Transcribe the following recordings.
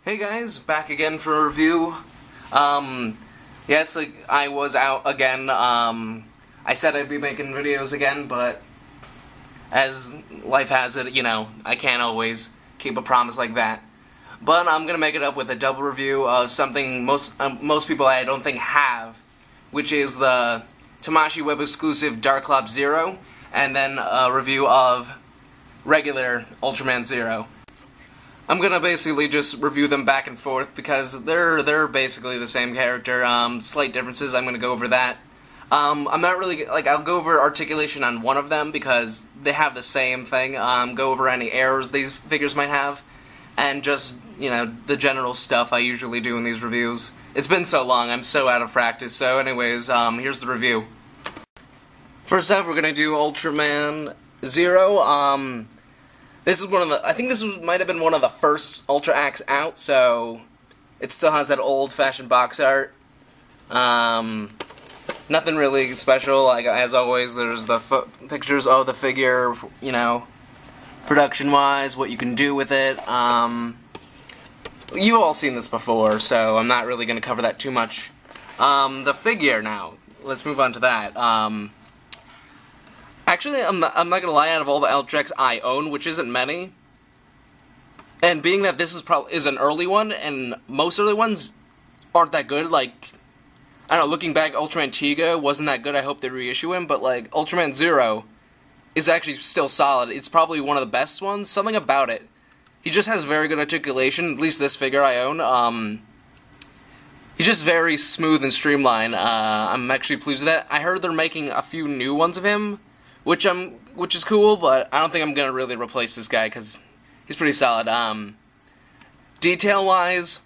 Hey guys, back again for a review. Yes, I was out again. I said I'd be making videos again, but as life has it, you know, I can't always keep a promise like that. But I'm gonna make it up with a double review of something most people I don't think have, which is the Tamashii web exclusive Darkclops Zero, and then a review of regular Ultraman Zero. I'm gonna basically just review them back and forth because they're basically the same character. Slight differences. I'm gonna go over that. I'm not really I'll go over articulation on one of them because they have the same thing. Go over any errors these figures might have, and just the general stuff I usually do in these reviews. It's been so long. I'm so out of practice. So, anyways, here's the review. First up, we're gonna do Ultraman Zero. This is I think this might have been one of the first Ultra Acts out, so it still has that old-fashioned box art. Nothing really special. As always, there's the pictures of the figure, production-wise, what you can do with it. You've all seen this before, so I'm not really going to cover that too much. The figure now. Let's move on to that. Actually, I'm not gonna lie. Out of all the Ultra I own, which isn't many, and being that this is an early one, and most early ones aren't that good. I don't know. Looking back, Ultraman Tiga wasn't that good. I hope they reissue him, but Ultraman Zero is actually still solid. It's probably one of the best ones. Something about it. He just has very good articulation. At least this figure I own. He's just very smooth and streamlined. I'm actually pleased with that. I heard they're making a few new ones of him, which is cool, but I don't think I'm gonna really replace this guy because he's pretty solid. Detail-wise,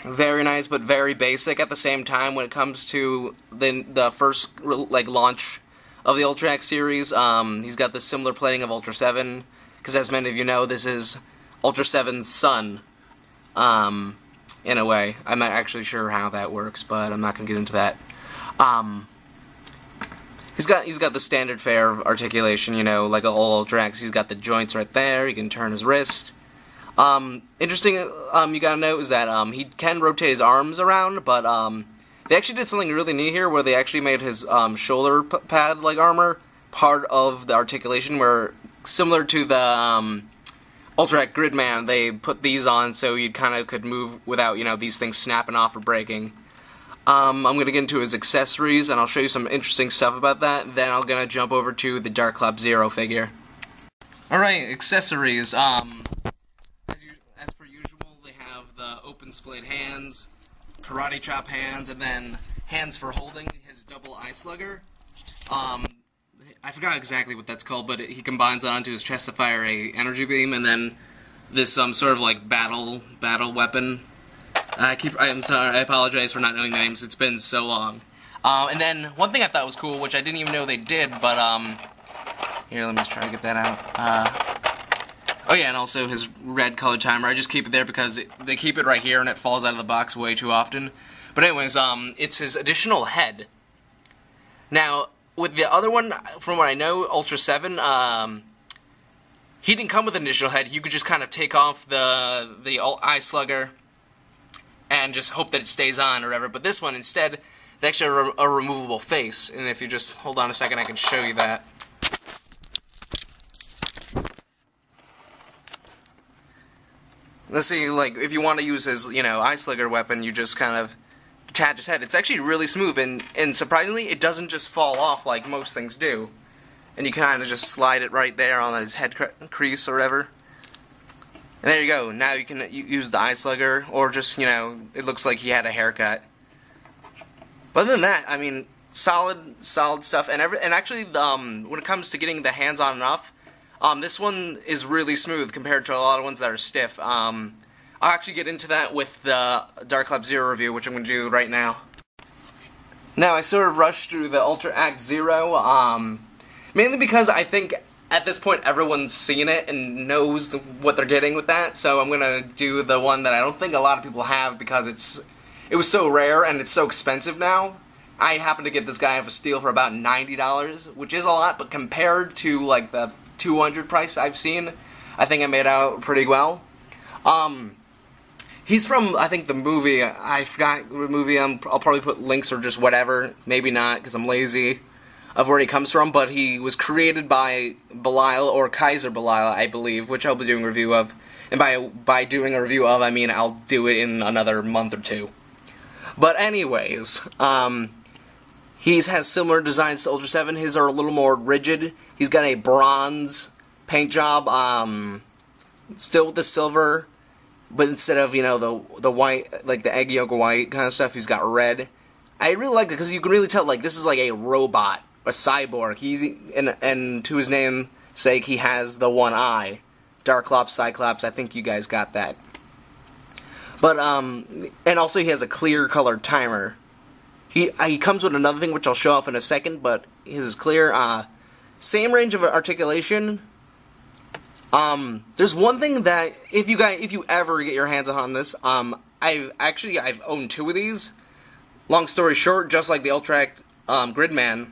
very nice, but very basic at the same time when it comes to the first launch of the Ultra X series. He's got the similar plating of Ultra 7, because as many of you know, this is Ultra 7's son. In a way, I'm not actually sure how that works, but I'm not gonna get into that. He's got the standard fare of articulation, like all Ultra X. He's got the joints right there. He can turn his wrist. Interesting. You gotta note is that he can rotate his arms around, but they actually did something really neat here, where they actually made his shoulder pad armor part of the articulation, where similar to the Ultra X Gridman, they put these on so you could move without these things snapping off or breaking. I'm going to get into his accessories, and I'll show you some interesting stuff about that. Then I'm going to jump over to the Darkclops Zero figure. Alright, accessories. As per usual, they have the open splayed hands, karate chop hands, and then hands for holding his double eye slugger. I forgot exactly what that's called, but he combines that onto his chest to fire a energy beam, and then this sort of battle weapon. I'm sorry, I apologize for not knowing the names, it's been so long. And then, one thing I thought was cool, which I didn't even know they did, but, here, let me try to get that out. Oh yeah, and also his red colored timer, I just keep it there because they keep it right here and it falls out of the box way too often. But anyways, it's his additional head. Now, with the other one, from what I know, Ultra 7, he didn't come with an additional head. You could just kind of take off the eye slugger and just hope that it stays on or whatever. But this one, instead, they actually have a removable face. And if you just hold on a second, I can show you that. Let's see, if you want to use his, eye slugger weapon, you just kind of detach his head. It's actually really smooth, and surprisingly, it doesn't just fall off like most things do. And you kind of just slide it right there on his head crease or whatever. And there you go. Now you can use the eye slugger, or just, it looks like he had a haircut. But other than that, I mean, solid stuff. And actually, when it comes to getting the hands on and off, this one is really smooth compared to a lot of ones that are stiff. I'll actually get into that with the Darkclops Zero review, which I'm going to do right now. Now, I sort of rushed through the Ultra Act Zero, mainly because I think at this point everyone's seen it and knows what they're getting with that, so I'm going to do the one that I don't think a lot of people have because it was so rare and it's so expensive now. I happened to get this guy off a steal for about $90, which is a lot, but compared to the $200 price I've seen, I think I made out pretty well. He's from, I think, the movie. I forgot the movie. I'll probably put links or just whatever. Maybe not, because I'm lazy, of where he comes from. But he was created by Belial, or Kaiser Belial, I believe, which I'll be doing a review of. And by doing a review of, I mean I'll do it in another month or two. But anyways, he has similar designs to Ultra 7. His are a little more rigid. He's got a bronze paint job, still with the silver. But instead of, you know, the white, like the egg yolk white kind of stuff, he's got red. I really like it because you can really tell, like, this is like a robot, a cyborg. And to his namesake, he has the one eye. Darkclops, Cyclops, I think you guys got that. But, and also he has a clear colored timer. He comes with another thing, which I'll show off in a second, but his is clear. Same range of articulation. There's one thing that, if you ever get your hands on this, I've owned 2 of these. Long story short, just like the Ultra Gridman,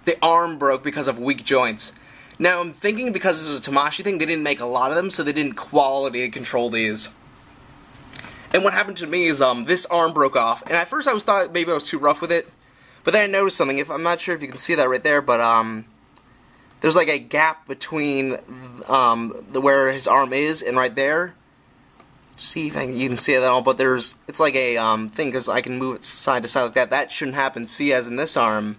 the arm broke because of weak joints. Now, I'm thinking because this is a Tamashii thing, they didn't make a lot of them, so they didn't quality control these. And what happened to me is, this arm broke off, and at first I thought maybe I was too rough with it, but then I noticed something. I'm not sure if you can see that right there, but, there's like a gap between where his arm is and right there. See if you can see it at all, but it's like a thing, because I can move it side to side like that. That shouldn't happen. See, as in this arm,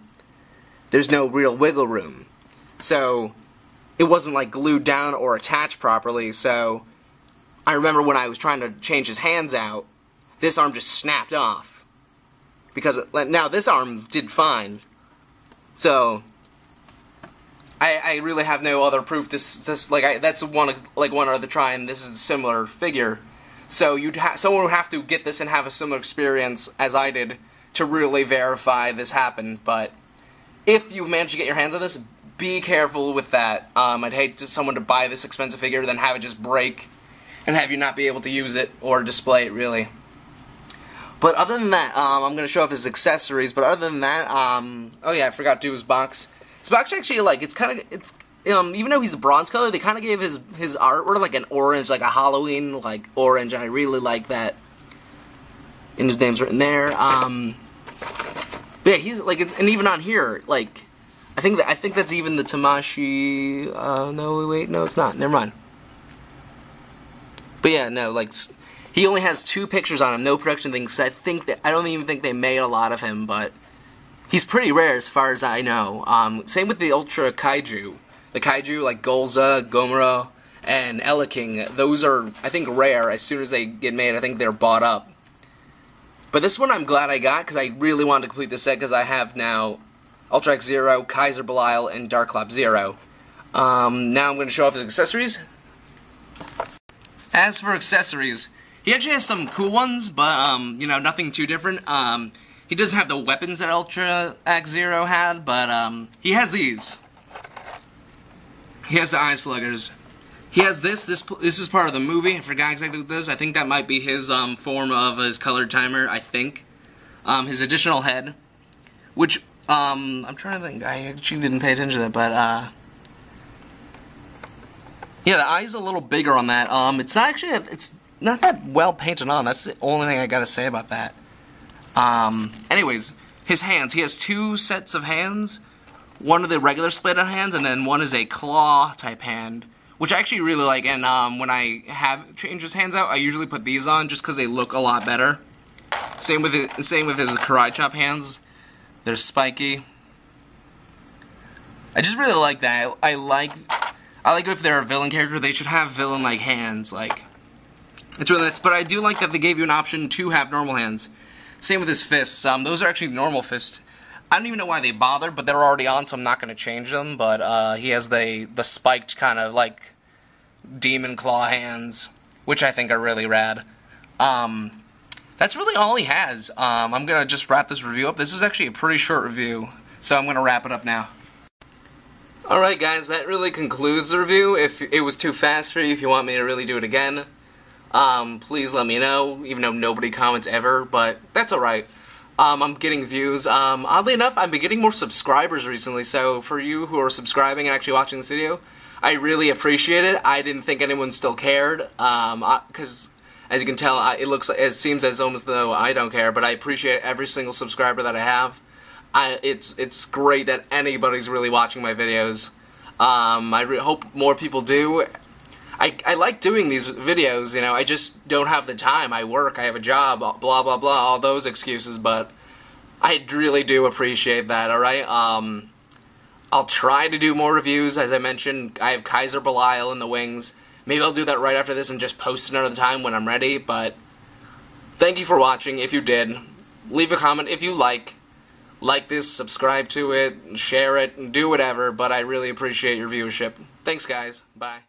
there's no real wiggle room. So it wasn't like glued down or attached properly. So I remember when I was trying to change his hands out, this arm just snapped off. Because now this arm did fine. So I really have no other proof. That's one other try, and this is a similar figure. So someone would have to get this and have a similar experience as I did to really verify this happened. But if you manage to get your hands on this, be careful with that. I'd hate someone to buy this expensive figure, then have it just break, and have you not be able to use it or display it really. But other than that, I'm going to show off his accessories. But other than that, oh yeah, I forgot to do his box. His box actually, like, even though he's a bronze color, they kind of gave his artwork like an orange, like a Halloween, like, orange, and I really like that. And his name's written there. But yeah, he's, like, and even on here, like, I think that's even the Tamashii, no, wait, no, it's not, never mind. But yeah, no, like, he only has 2 pictures on him, no production things, so I don't even think they made a lot of him, but he's pretty rare as far as I know. Same with the Ultra Kaiju. The Kaiju, like Golza, Gomora, and Eleking, those are, I think, rare. As soon as they get made, I think they're bought up. But this one I'm glad I got, because I really wanted to complete this set, because I have now Ultra Zero, Kaiser Belial, and Darkclops Zero. Now I'm going to show off his accessories. As for accessories, he actually has some cool ones, but, you know, nothing too different. He doesn't have the weapons that Ultra Zero had, but he has these. He has the eye sluggers. He has this is part of the movie. I forgot exactly what this is. I think that might be his form of his colored timer, I think. His additional head, which, I'm trying to think, I actually didn't pay attention to that, but, yeah, the eye's a little bigger on that. It's not actually, it's not that well painted on. That's the only thing I gotta say about that. Anyways, his hands. He has 2 sets of hands. One of the regular split-out hands, and then one is a claw-type hand, which I actually really like, and when I have changed his hands out, I usually put these on just because they look a lot better. Same with his Karate Chop hands. They're spiky. I just really like that. I like if they're a villain character, they should have villain-like hands, like, it's really nice, but I do like that they gave you an option to have normal hands. Same with his fists. Those are actually normal fists. I don't even know why they bothered, but they're already on, so I'm not going to change them. But he has the spiked kind of like demon claw hands, which I think are really rad. That's really all he has. I'm going to just wrap this review up. This is actually a pretty short review, so I'm going to wrap it up now. Alright guys, that really concludes the review. If it was too fast for you, if you want me to really do it again, please let me know, even though nobody comments ever, but that's alright. I'm getting views. Oddly enough, I've been getting more subscribers recently, so for you who are subscribing and actually watching this video, I really appreciate it. I didn't think anyone still cared, because As you can tell, it seems as almost though I don't care, but I appreciate every single subscriber that I have. It's great that anybody's really watching my videos. I hope more people do. I like doing these videos, you know, I just don't have the time. I work, I have a job, blah blah blah, all those excuses, but I really do appreciate that, alright? I'll try to do more reviews. As I mentioned, I have Kaiser Belial in the wings. Maybe I'll do that right after this and just post it another time when I'm ready, but thank you for watching. If you did, leave a comment if you like this, subscribe to it, share it, do whatever, but I really appreciate your viewership. Thanks guys, bye.